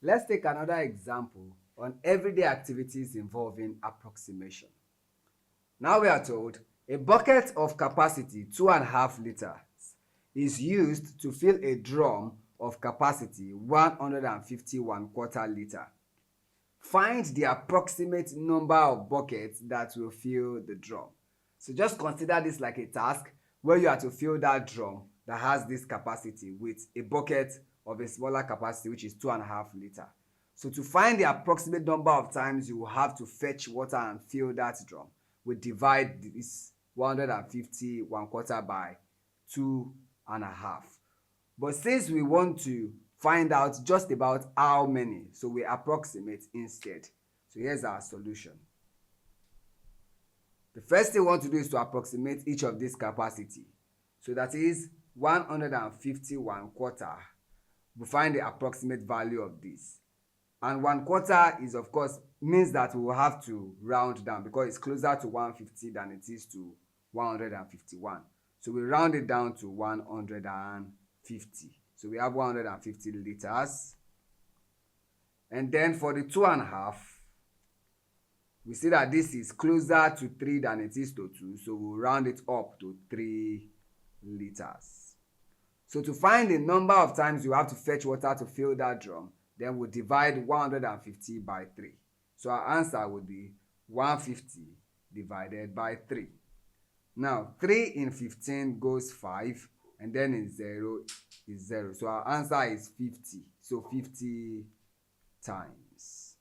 Let's take another example on everyday activities involving approximation. Now we are told a bucket of capacity 2.5 liters is used to fill a drum of capacity 151 quarter liter. Find the approximate number of buckets that will fill the drum. So just consider this like a task where you are to fill that drum that has this capacity with a bucket of a smaller capacity, which is 2.5 liters. So to find the approximate number of times you will have to fetch water and fill that drum, we divide this 151 quarter by 2.5. But since we want to find out just about how many, so we approximate instead. So here's our solution. The first thing we want to do is to approximate each of these capacity. So that is 151 quarter. We find the approximate value of this. And 1 quarter is, of course, means that we will have to round down because it's closer to 150 than it is to 151. So we round it down to 150. So we have 150 liters. And then for the 2.5, we see that this is closer to 3 than it is to 2. So we'll round it up to 3 liters. So to find the number of times you have to fetch water to fill that drum, then we'll divide 150 by 3. So our answer would be 150 divided by 3. Now, 3 in 15 goes 5, and then in 0 is 0. So our answer is 50. So 50 times.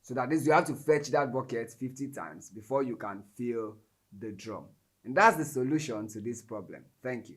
So that is, you have to fetch that bucket 50 times before you can fill the drum. And that's the solution to this problem. Thank you.